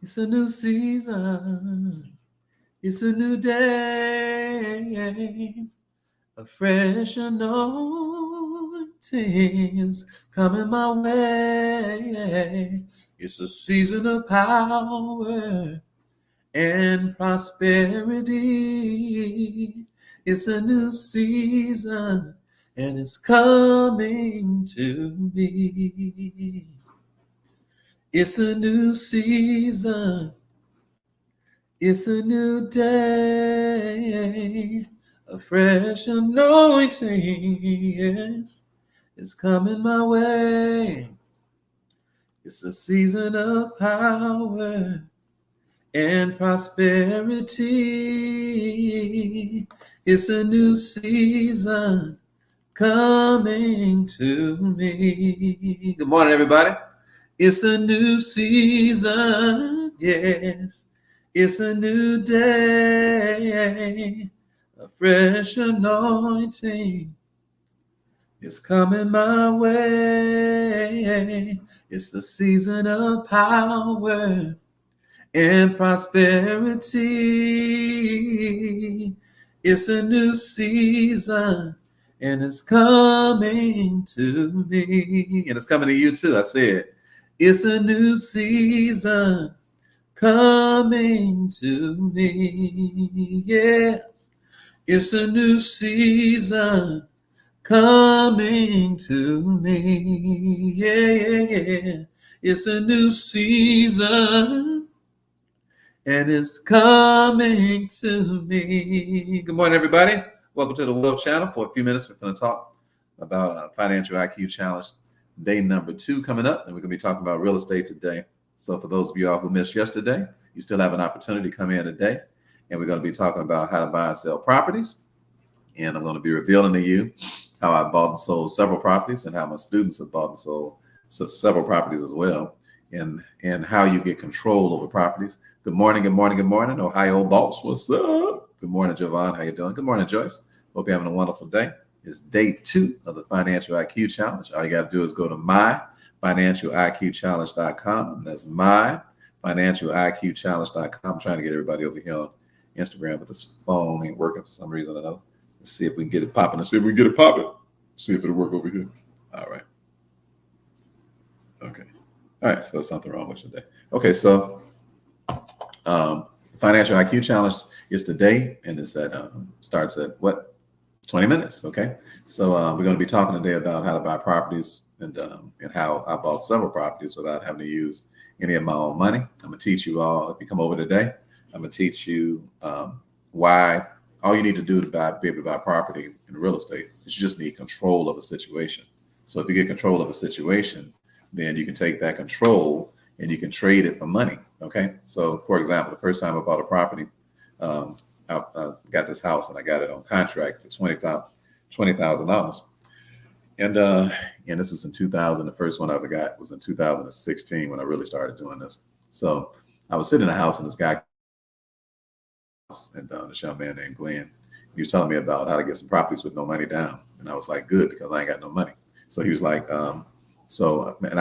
It's a new season. It's a new day. A fresh anointing is coming my way. It's a season of power and prosperity. It's a new season and it's coming to me. It's a new season. It's a new day. A fresh anointing, yes, is coming my way. It's a season of power and prosperity. It's a new season coming to me. Good morning, everybody. It's a new season, yes. It's a new day. A fresh anointing is coming my way. It's the season of power and prosperity. It's a new season and it's coming to me. And it's coming to you too. I said, it's a new season coming to me. Yes, it's a new season coming to me. Yeah, yeah, yeah. It's a new season and it's coming to me. Good morning, everybody. Welcome to the Wealth Channel. For a few minutes, we're going to talk about Financial IQ Challenge day number 2 coming up, and we're going to be talking about real estate today. So for those of you all who missed yesterday, you still have an opportunity to come in today, and we're going to be talking about how to buy and sell properties. And I'm going to be revealing to you how I bought and sold several properties and how my students have bought and sold several properties as well, and how you get control over properties. Good morning, good morning, good morning, Ohio boss. What's up? Good morning, Javon. How you doing? Good morning, Joyce. Hope you're having a wonderful day. It's day 2 of the Financial IQ Challenge. All you got to do is go to myfinancialiqchallenge.com. That's myfinancialiqchallenge.com. I'm trying to get everybody over here on Instagram, but this phone ain't working for some reason or another. Let's see if we can get it popping. See if it'll work over here. All right. Okay. All right. So there's something wrong with today. Okay. So Financial IQ Challenge is today, and it's at starts at what? 20 minutes. Okay. So we're going to be talking today about how to buy properties and how I bought several properties without having to use any of my own money. I'm going to teach you all, if you come over today, I'm going to teach you why all you need to do to be able to buy property in real estate is you just need control of a situation. So if you get control of a situation, then you can take that control and you can trade it for money. Okay. So for example, the first time I bought a property, I got this house and I got it on contract for $20,000. And this is in 2000. The first one I ever got was in 2016 when I really started doing this. So I was sitting in a house and this guy and this young man named Glenn, he was telling me about how to get some properties with no money down. And I was like, good, because I ain't got no money. So he was like, and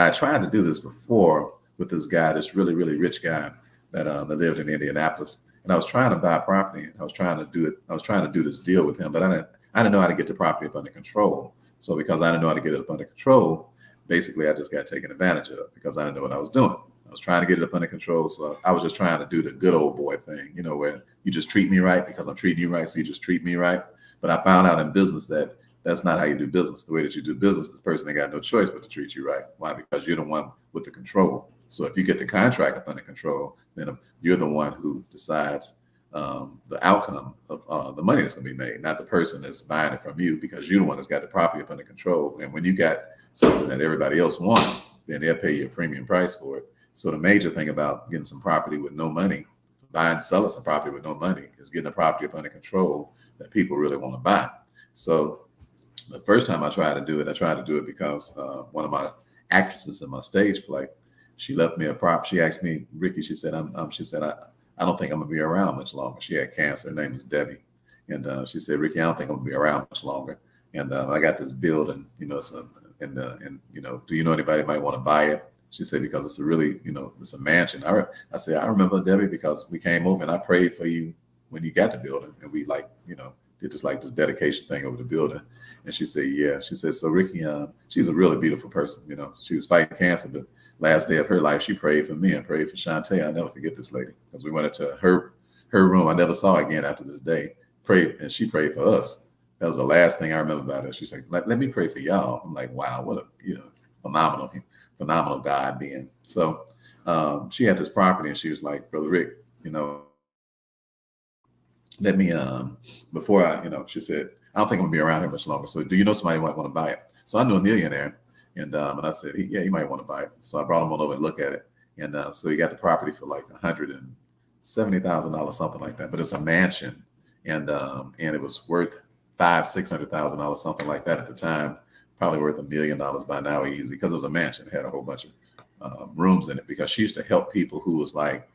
I tried to do this before with this guy, this really, really rich guy that lived in Indianapolis. And I was trying to buy property. I was trying to do it. I was trying to do this deal with him, but I didn't know how to get the property up under control. So because I didn't know how to get it up under control, basically I just got taken advantage of because I didn't know what I was doing. I was trying to get it up under control. So I was just trying to do the good old boy thing, where you just treat me right because I'm treating you right. So you just treat me right. But I found out in business that that's not how you do business. The way that you do business is the person ain't got no choice but to treat you right. Why? Because you're the one with the control. So if you get the contract up under control, then you're the one who decides the outcome of the money that's going to be made, not the person that's buying it from you, because you're the one that's got the property up under control. And when you got something that everybody else wants, then they'll pay you a premium price for it. So the major thing about getting some property with no money, selling some property with no money, is getting a property up under control that people really want to buy. So the first time I tried to do it because one of my actresses in my stage play, she left me a prop. She asked me, Ricky, she said, I don't think I'm gonna be around much longer. She had cancer. Her name is Debbie. And she said, Ricky, I don't think I'm gonna be around much longer. And I got this building, do you know anybody might want to buy it? She said, because it's a really, it's a mansion. I said, I remember, Debbie, because we came over and I prayed for you when you got the building, and we did this dedication thing over the building. And she said, yeah. She said, so Ricky, she's a really beautiful person. She was fighting cancer, but last day of her life, she prayed for me and prayed for Shantae. I'll never forget this lady, because we went into her room. I never saw her again after this day. Prayed, and she prayed for us. That was the last thing I remember about her. She's like, let me pray for y'all. I'm like, wow, what a phenomenal God being. So she had this property, and she was like, Brother Rick, let me before she said, I don't think I'm gonna be around here much longer. So do you know somebody who might want to buy it? So I knew a millionaire, and I said, yeah, he might want to buy it. So I brought him on over and look at it, and so he got the property for like $170,000, something like that. But it's a mansion, and it was worth $500,000-$600,000, something like that at the time. Probably worth $1 million by now, easy, because it was a mansion. It had a whole bunch of rooms in it, because she used to help people who was like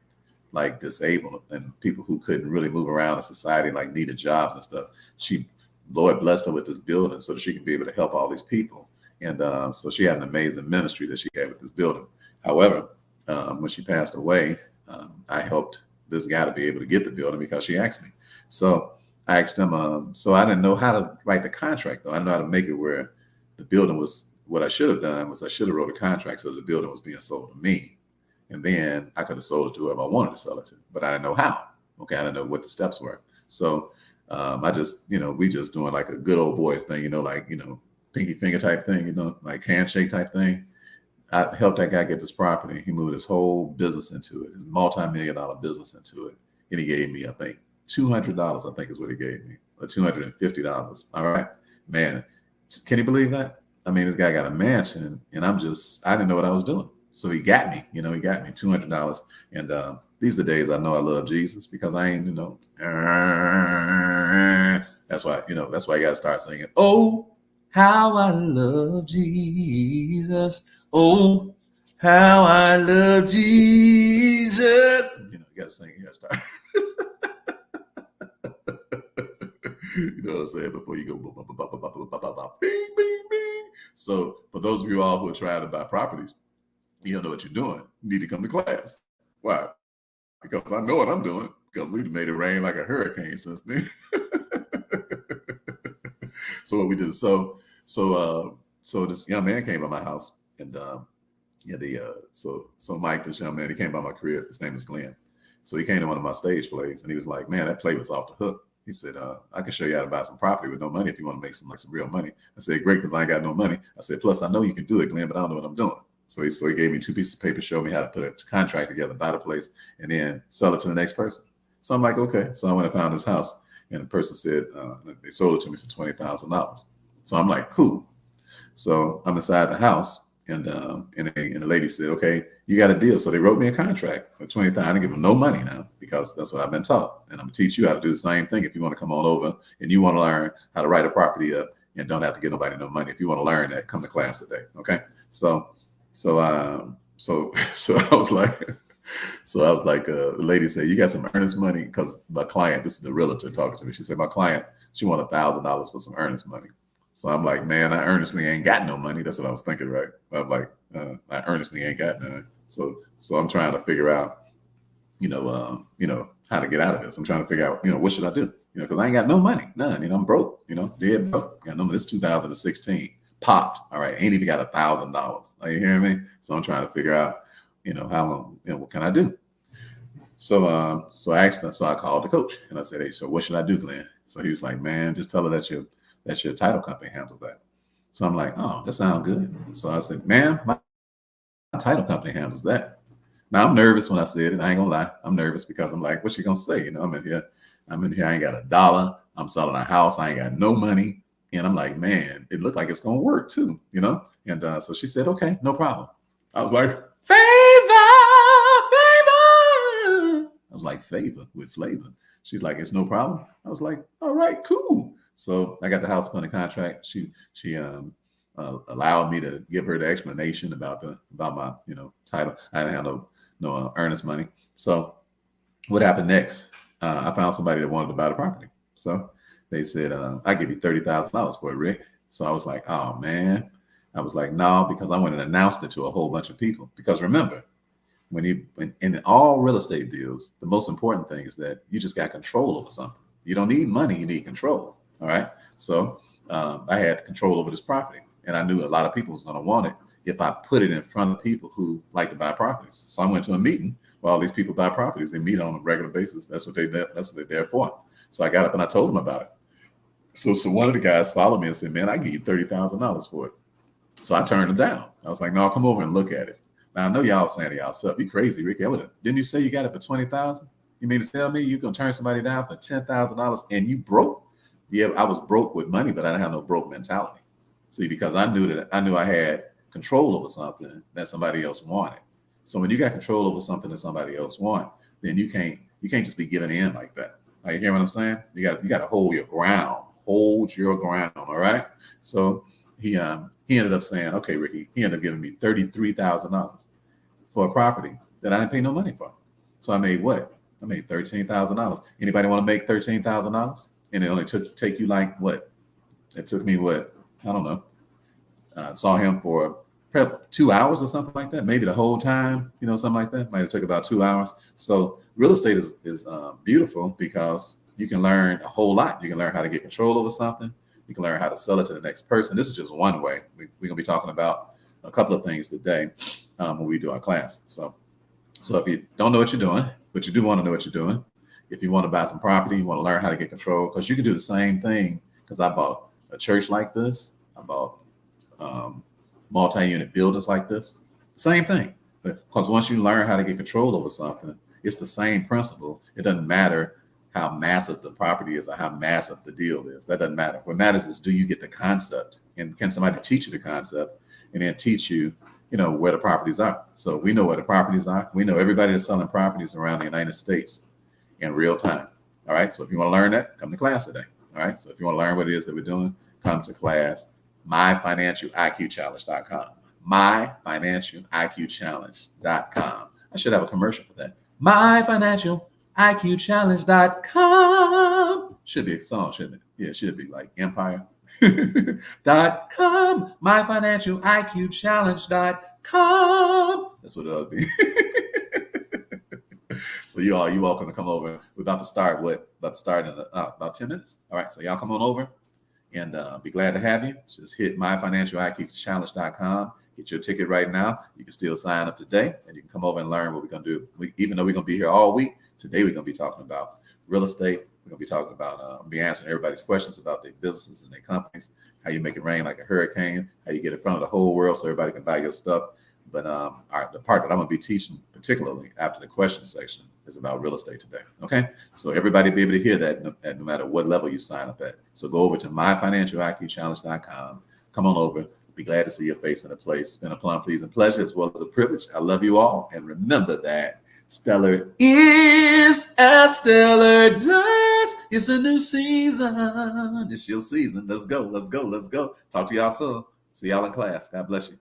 disabled and people who couldn't really move around in society, like needed jobs and stuff. Lord blessed her with this building so that she could be able to help all these people. And so she had an amazing ministry that she had with this building. However, when she passed away, I helped this guy to be able to get the building because she asked me. So I asked him, so I didn't know how to write the contract, though. I know how to make it where the building was, what I should have done was I should have wrote a contract so the building was being sold to me. And then I could have sold it to whoever I wanted to sell it to, but I didn't know how. Okay, I didn't know what the steps were. So I just, we just doing like a good old boys thing, pinky finger type thing, like handshake type thing. I helped that guy get this property. He moved his whole business into it, his multi-million-dollar business into it. And he gave me, I think, $200, I think is what he gave me, or $250. All right, man. Can you believe that? I mean, this guy got a mansion, and I didn't know what I was doing. So he got me, he got me $200. And these are the days I know I love Jesus, because I ain't, that's why you got to start singing, oh, how I love Jesus. Oh, how I love Jesus. You got to sing, you got to start. You know what I'm saying? Before you go, bing, bing, bing. So for those of you all who are trying to buy properties, you don't know what you're doing. You need to come to class. Why? Because I know what I'm doing, because we've made it rain like a hurricane since then. So what we did, so this young man came by my house, and so Mike, this young man, he came by my crib. His name is Glenn. So he came to one of my stage plays, and he was like, man, that play was off the hook. He said, I can show you how to buy some property with no money if you want to make some real money. I said, great, because I ain't got no money. I said, plus I know you can do it, Glenn, but I don't know what I'm doing. So he gave me 2 pieces of paper, showed me how to put a contract together, buy the place, and then sell it to the next person. So I'm like, okay. So I went and found this house, and the person said they sold it to me for $20,000. So I'm like, cool. So I'm inside the house, and the lady said, okay, you got a deal. So they wrote me a contract for $20,000. I didn't give them no money now, because that's what I've been taught. And I'm gonna teach you how to do the same thing if you want to come on over and you want to learn how to write a property up and don't have to give nobody no money. If you want to learn that, come to class today. Okay. So I was like, the lady said, you got some earnest money? Because my client, this is the realtor talking to me. She said, my client, she wanted $1,000 for some earnest money. So I'm like, man, I earnestly ain't got no money. That's what I was thinking, right? I'm like, I earnestly ain't got none. So I'm trying to figure out, how to get out of this. I'm trying to figure out, what should I do? Because I ain't got no money, none. I'm broke, dead broke. Got no money. This 2016. Popped. All right. Ain't even got $1,000. Are you hearing me? So I'm trying to figure out, how, what can I do? So I asked her, so I called the coach and I said, hey, so what should I do, Glenn? So he was like, man, just tell her that your title company handles that. So I'm like, oh, that sounds good. So I said, man, my title company handles that. Now I'm nervous when I said it. I ain't gonna lie. I'm nervous because I'm like, what's she gonna say? I'm in here. I ain't got $1. I'm selling a house. I ain't got no money. And I'm like, man, it looked like it's going to work too, And so she said, okay, no problem. I was like, favor. I was like, favor with flavor. She's like, it's no problem. I was like, all right, cool. So I got the house under contract. She allowed me to give her the explanation about my, title. I didn't have no earnest money. So what happened next? I found somebody that wanted to buy the property. So they said, I give you $30,000 for it, Rick. So I was like, oh man. I was like, no, because I went and announced it to a whole bunch of people. Because remember, when in all real estate deals, the most important thing is that you just got control over something. You don't need money, you need control. All right. So I had control over this property, and I knew a lot of people was going to want it if I put it in front of people who like to buy properties. So I went to a meeting where all these people buy properties. They meet on a regular basis. That's what they're there for. So I got up and I told them about it. So one of the guys followed me and said, "Man, I give you $30,000 for it." So I turned him down. I was like, "No, come over and look at it." Now I know y'all saying to y'all, "You crazy, Ricky? Didn't you say you got it for $20,000? You mean to tell me you gonna turn somebody down for $10,000 and you broke?" Yeah, I was broke with money, but I didn't have no broke mentality. See, because I knew I had control over something that somebody else wanted. So when you got control over something that somebody else want, then you can't just be giving in like that. Like, you hear what I'm saying? You got to hold your ground. Hold your ground. All right. So he ended up saying, "Okay, Ricky," he ended up giving me $33,000 for a property that I didn't pay no money for. So I made what? I made $13,000. Anybody want to make $13,000? And it only take you like what? It took me what? I don't know. Saw him for probably 2 hours or something like that. Maybe the whole time, something like that. Might have took about 2 hours. So real estate is beautiful because you can learn a whole lot. You can learn how to get control over something. You can learn how to sell it to the next person. This is just one way. We're going to be talking about a couple of things today when we do our class. So if you don't know what you're doing, but you do want to know what you're doing, if you want to buy some property, you want to learn how to get control, because you can do the same thing. Because I bought a church like this. I bought multi-unit buildings like this. Same thing. Because once you learn how to get control over something, it's the same principle. It doesn't matter how massive the property is or how massive the deal is. That doesn't matter. What matters is, do you get the concept, and can somebody teach you the concept and then teach you, where the properties are. So we know where the properties are. We know everybody that's selling properties around the United States in real time. All right. So if you want to learn that, come to class today. All right. So if you want to learn what it is that we're doing, come to class. MyFinancialIQChallenge.com. MyFinancialIQChallenge.com. I should have a commercial for that. MyFinancialIQChallenge.com. Should be a song, shouldn't it? Yeah, it should be like Empire. .com. MyFinancialIQChallenge.com. That's what it ought to be. So you're welcome to come over. We're about to start in about 10 minutes. All right. So y'all come on over and be glad to have you. Just hit MyFinancialIQChallenge.com. Get your ticket right now. You can still sign up today, and you can come over and learn what we're going to do. Even though we're going to be here all week, today we're going to be talking about real estate. We're going to be talking about, be answering everybody's questions about their businesses and their companies, how you make it rain like a hurricane, how you get in front of the whole world so everybody can buy your stuff. But the part that I'm going to be teaching, particularly after the question section, is about real estate today. Okay. So everybody be able to hear that no matter what level you sign up at. So go over to MyFinancialIQChallenge.com. Come on over. Be glad to see your face in a place. It's been a plum, pleasing pleasure as well as a privilege. I love you all. And remember that stellar is as stellar does. It's a new season. It's your season. Let's go. Let's go. Let's go. Talk to y'all soon. See y'all in class. God bless you.